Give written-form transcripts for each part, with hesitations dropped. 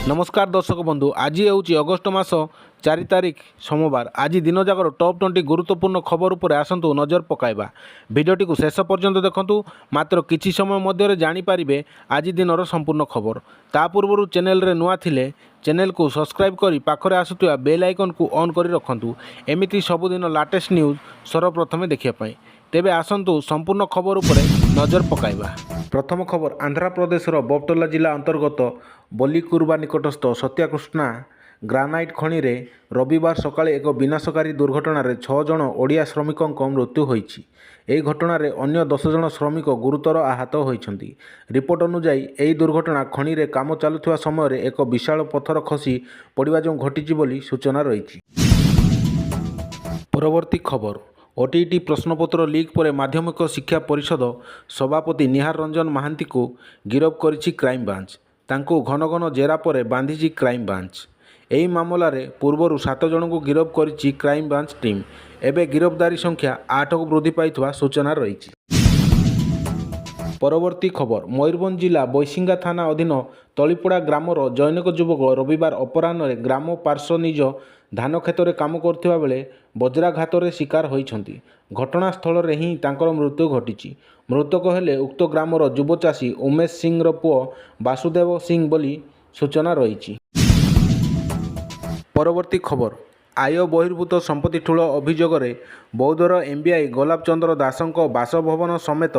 नमस्कार दर्शक बंधु, आज हूँ अगस्ट मास 4 तारिख सोमवार। आज दिन जाकर टॉप 20 गुरुत्वपूर्ण खबर उपर आसतु नजर पकाइबा। भिडियोटी को शेष पर्यंत देखंतु। मात्र किछि समय मध्य जानीपारे आज दिनर संपूर्ण खबर। ता पूर्व चैनल रे नुआ थिले चैनल को सब्सक्राइब करी पाखरे आसुथिबा बेल आइकन को ऑन करी रखंतु। एमिति सबुदिन लाटेस्ट न्यूज सर्वप्रथमे देखिया पाई। तेबे आसतु संपूर्ण खबर उपरे नजर पकाइबा। प्रथम खबर, आंध्र प्रदेश बोपटला जिला अंतर्गत बलिकुर्बा निकटस्थ सत्याकृष्णा ग्रानाइट खनि रे रविवार सकाळे एक विनाशकारी दुर्घटना रे 6 जन ओडिया श्रमिकों मृत्यु होईछि। एही घटना रे अन्य 10 जन श्रमिक गुरुतर आहत होईछन्ति। रिपोर्ट अनुसार एही दुर्घटना खनि रे काम चालुथिबा समय रे एक विशाल पत्थर खसी पड़िबा जो घटिछि बोली सूचना रहिछि। परवर्ती खबर, ओटीईटी प्रश्नपत्र लीक पर माध्यमिक शिक्षा परिषद सभापति निहार रंजन महांती को गिरफ करिछि क्राइम ब्रांच। तांको घन घन जेरा पर बांधिछि क्राइम ब्रांच। एही मामला रे पूर्वरु 7 जन को गिरफ करिछि क्राइम ब्रांच टीम। एबे गिरफ्तारी संख्या 8 को वृद्धि पाइथवा सूचना रहिछि। परवर्ती खबर, मयूरभंज जिला बैसिंगा थाना अधीन तलीपड़ा ग्रामर जैनिक युवक रविवार अपराह्न ग्राम पार्श्व निज धान खेत में काम करथिबा बेले वज्राघात शिकार होइछन्ति। घटनास्थल रे ही तांकर मृत्यु घटिछि। मृतक हेले उक्त ग्रामर युव चाषी उमेश सिंह पुओ वासुदेव सिंह बोली सूचना रहिछि। परवर्ती खबर, आय बहिर्भूत संपत्ति ठूल अभियोग बौद्धर एमबीआई गोलाप चंद्र दासଙ୍କ बासभवन समेत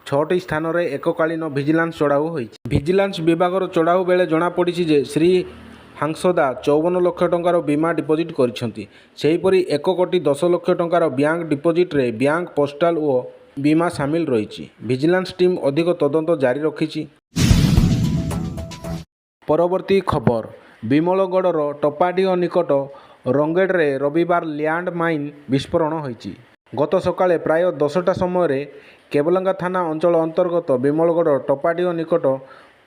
6टी स्थान में एककालीन भिजिलांस चढ़ाऊ होइछि। भिजिलांस विभागर चढ़ाऊ बेले जଣାपड़ी जे श्री हांसदा 54 लाख टंकार बीमा डिपोजिट करिसेंति। सेहीपरि 1 कोटी 10 लाख टंकार बैंक डिपोजिट रे बैंक पोस्टाल और बीमा सामिल रहिछि। भिजिलांस टीम अधिक तदंत जारी रखिछि। परवर्ती खबर, विमलगढ़र टपाडीह निकट रंगेड्रे रविवार लैंड माइन विस्फोरण होइछि। गत सकाळे प्राय 10टा समय केबलंगा थाना अंचल अंतर्गत विमलगढ़ टपाडीह निकट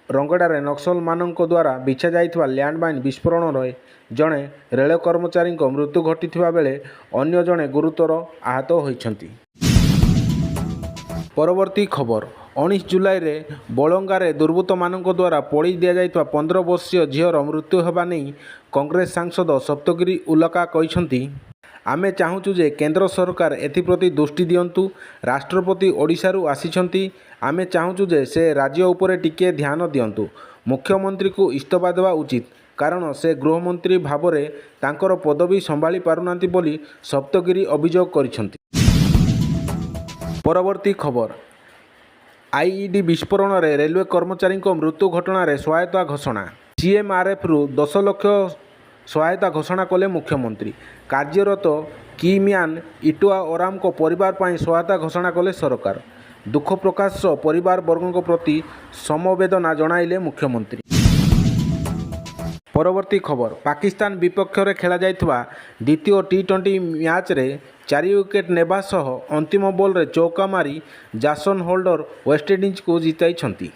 रंगेडारे नक्सल मानक द्वारा बिछा जाइथिबा लैंडमाइन विस्फोरण रे जणे रेल कर्मचारी मृत्यु घटिथिबा बेले अन्य जणे गुरुतर आहत होइछन्ति। परवर्ती खबर, 19 जुलाई रे बलंगारे दुर्बृत्त मानक द्वारा पोड़ी दिया जाइथिबा 15 वर्षीय झीर मृत्यु हेबा नहीं कांग्रेस सांसद सप्तगिरी उल्लाका कहिसन्ति, आमे चाहूँ जे केंद्र सरकार एथिप्रति दृष्टि दियंतु। राष्ट्रपति ओडिशारू आसीछन्ति, आमे चाहूँ जे से राज्य उपरे टिके ध्यान दियंतु। मुख्यमंत्री को इस्तीफा देवा उचित, कारण से गृहमंत्री भावरे तांकर पदवी संभाली पारुनांती बोली सप्तगिरी अभियोग करिसन्ति। परवर्ती खबर, आईईडी विस्फोरण रे रेलवे कर्मचारी मृत्यु घटना रे सहायता घोषणा। सीएमआरएफ रु 10 लाख सहायता घोषणा कले मुख्यमंत्री। कार्यरत कीम्यान इटुआ ओराम को परिवार पाई सहायता घोषणा कले सरकार। दुख प्रकाश परिवार वर्गों प्रति समवेदना जणाइले मुख्यमंत्री। परवर्ती खबर, पाकिस्तान विपक्ष रे खेला जाइथिबा द्वितीय टी20 मैच रे 4 विकेट नेबा सह अंतिम बॉल रे चौका मारी जासन होल्डर वेस्टइंडीज को जिताइछन्ति।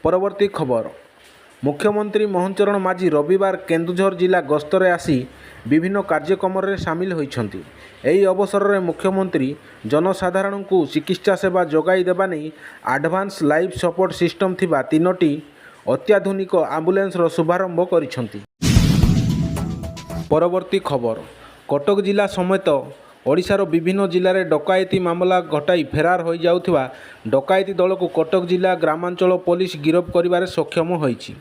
परवर्ती खबर, मुख्यमंत्री मोहन चरण माझी रविवार केन्दुझर जिला गस्तरे आसी विभिन्न कार्यक्रम रे सामिल होइछन्ति। एही अवसर रे मुख्यमंत्री जनसाधारण को चिकित्सा सेवा जोगाई देबा नै एडवांस लाइफ सपोर्ट सिस्टम थिबा 3टी अत्याधुनिक आम्बुलेंस रो शुभारंभ करिछन्ति। परवर्ती खबर, कटक जिला समेत ओडिशार विभिन्न जिले में डकायती मामला घटाई फेरार हो जाउथिबा डकायती दल को कटक जिला ग्रामांचल पुलिस गिरफ करिबारे सक्षम होइछि।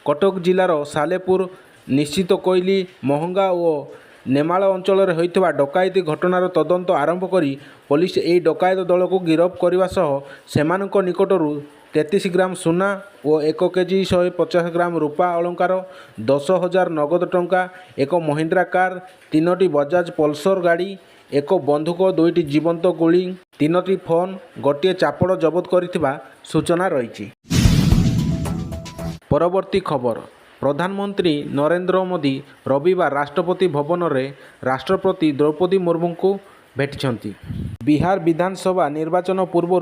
कटक जिलार सालेपुर, निश्चित कोइली, महंगा और नेमाल अंचल में होइथिबा डकायती घटनार तदंत आरंभ करी पुलिस एही डकायत दल को गिरफ करने सह सेमानक निकटरू 33 ग्राम सुना और 1 केजी 150 ग्राम रूपा अलंकार, 10,000 नगद टंका, एक महिंद्रा कार, 3टी बजाज पल्सर गाड़ी, एक बंधुक, 2टी जीवंत गुली, 3टी फोन, गोटे चापड़ जबत करिथिबा सूचना रहिछि। परवर्ती खबर, प्रधानमंत्री नरेंद्र मोदी रविवार राष्ट्रपति भवन में राष्ट्रपति द्रौपदी मुर्मू को भेटिछन्ति। बिहार विधानसभा निर्वाचन पूर्व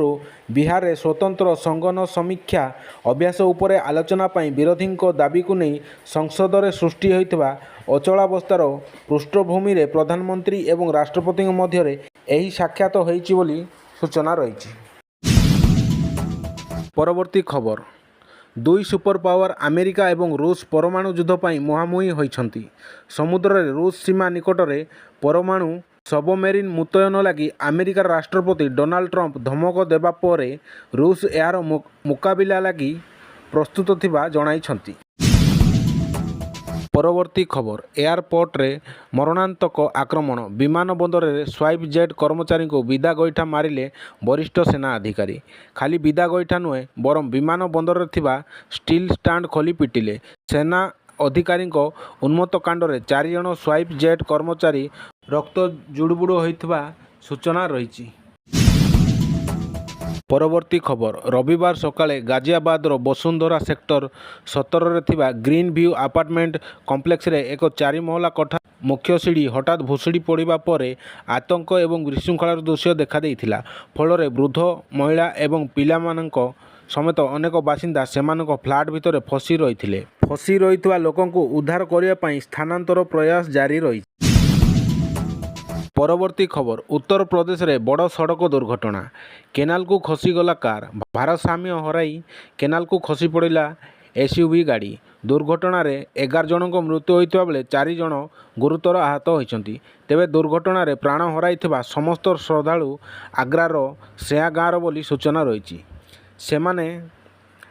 बिहार में स्वतंत्र संगठन समीक्षा अभ्यास उपरे आलोचना पाई विरोधी दाबी को नहीं संसद में सृष्टि होइथिबा अचलावस्थार पृष्ठभूमि रे प्रधानमंत्री एवं राष्ट्रपति मध्य एही साक्षात होइछि बोली सूचना रहिछि। परवर्ती खबर, ଦୁଇ ସୁପର ପାୱାର ଆମେରିକା ଏବଂ ରୁଷ ପରମାଣୁ ଯୁଦ୍ଧ ପାଇଁ ମୁହାଁମୁହିଁ ହୋଇଛନ୍ତି। ସମୁଦ୍ରରେ ରୁଷ ସୀମା ନିକଟରେ ପରମାଣୁ ସବମେରିନ୍ ମୁତୟନ ଲାଗି ଆମେରିକାର ରାଷ୍ଟ୍ରପତି ଡୋନାଲ୍ଡ ଟ୍ରମ୍ପ ଧମକ ଦେବା ପରେ ରୁଷ ଏହାର ମୁକାବିଲା ଲାଗି ପ୍ରସ୍ତୁତ ଥିବା ଜଣାଇଛନ୍ତି। ପରବର୍ତ୍ତୀ ଖବର, ଏୟାରପୋର୍ଟରେ ମରଣାନ୍ତକ ଆକ୍ରମଣ, ବିମାନ ବନ୍ଦରରେ ସ୍ୱାଇପ୍ ଜେଟ୍ କର୍ମଚାରୀଙ୍କୁ ବିଦା ଗୋଇଠା ମାରିଲେ ବରିଷ୍ଠ ସେନା ଅଧିକାରୀ। ଖାଲି ବିଦା ଗୋଇଠା ନୁହେଁ, ବରଂ ବିମାନ ବନ୍ଦରରେ ଥିବା ଷ୍ଟିଲ୍ ଷ୍ଟାଣ୍ଡ ଖୋଲି ପିଟିଲେ। ସେନା ଅଧିକାରୀଙ୍କ ଉନ୍ମତ୍ତ କାଣ୍ଡରେ 4 ଜଣ ସ୍ୱାଇପ୍ ଜେଟ୍ କର୍ମଚାରୀ ରକ୍ତ ଜୁଡୁବୁଡୁ ହୋଇଥିବା ସୂଚନା ରହିଛି। ପରବର୍ତ୍ତୀ ଖବର, ରବିବାର ସକାଳେ ଗାଜିଆବାଦର ବସୁନ୍ଧରା ସେକ୍ଟର 17ରେ ଥିବା ଗ୍ରୀନ୍ ଭ୍ୟୁ ଆପାର୍ଟମେଣ୍ଟ କମ୍ପ୍ଲେକ୍ସରେ ଏକ 4 ମହଲା କୋଠା ମୁଖ୍ୟ ସିଡ଼ି ହଠାତ୍ ଭୁଶୁଡ଼ି ପଡ଼ିବା ପରେ ଆତଙ୍କ ଏବଂ ବିଶୃଙ୍ଖଳାର ଦୃଶ୍ୟ ଦେଖାଦେଇଥିଲା। ଫଳରେ ବୃଦ୍ଧ, ମହିଳା ଏବଂ ପିଲାମାନଙ୍କ ସମେତ ଅନେକ ବାସିନ୍ଦା ସେମାନଙ୍କ ଫ୍ଲାଟ୍ ଭିତରେ ଫସି ରହିଥିଲେ। ଫସି ରହିଥିବା ଲୋକଙ୍କୁ ଉଦ୍ଧାର କରିବା ପାଇଁ ସ୍ଥାନାନ୍ତର ପ୍ରୟାସ ଜାରି ରହିଛି। ପରବର୍ତ୍ତୀ ଖବର, ଉତ୍ତରପ୍ରଦେଶରେ ବଡ଼ ସଡ଼କ ଦୁର୍ଘଟଣା, କେନାଲକୁ ଖସିଗଲା କାର୍, ଭାରସାମ୍ୟ ହରାଇ କେନାଲକୁ ଖସି ପଡ଼ିଲା ଏସ୍ୟୁଭି ଗାଡ଼ି। ଦୁର୍ଘଟଣାରେ 11 ଜଣଙ୍କ ମୃତ୍ୟୁ ହୋଇଥିବା ବେଳେ 4 ଜଣ ଗୁରୁତର ଆହତ ହୋଇଛନ୍ତି। ତେବେ ଦୁର୍ଘଟଣାରେ ପ୍ରାଣ ହରାଇଥିବା ସମସ୍ତ ଶ୍ରଦ୍ଧାଳୁ ଆଗ୍ରାର ସେୟା ଗାଁର ବୋଲି ସୂଚନା ରହିଛି। ସେମାନେ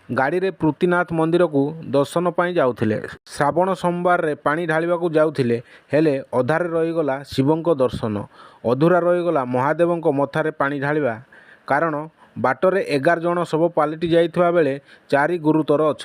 ଗାଡ଼ିରେ ପୃଥ୍ୱୀନାଥ ମନ୍ଦିରକୁ ଦର୍ଶନ ପାଇଁ ଯାଉଥିଲେ। ଶ୍ରାବଣ ସୋମବାରରେ ପାଣି ଢାଳିବାକୁ ଯାଉଥିଲେ, ହେଲେ ଅଧାରେ ରହିଗଲା ଶିବଙ୍କ ଦର୍ଶନ, ଅଧୁରା ରହିଗଲା ମହାଦେବଙ୍କ ମଥାରେ ପାଣି ଢାଳିବା। କାରଣ ବାଟରେ 11 ଜଣ ଶବ ପାଲଟି ଯାଇଥିବା ବେଳେ 4 ଗୁରୁତର ଅଛନ୍ତି।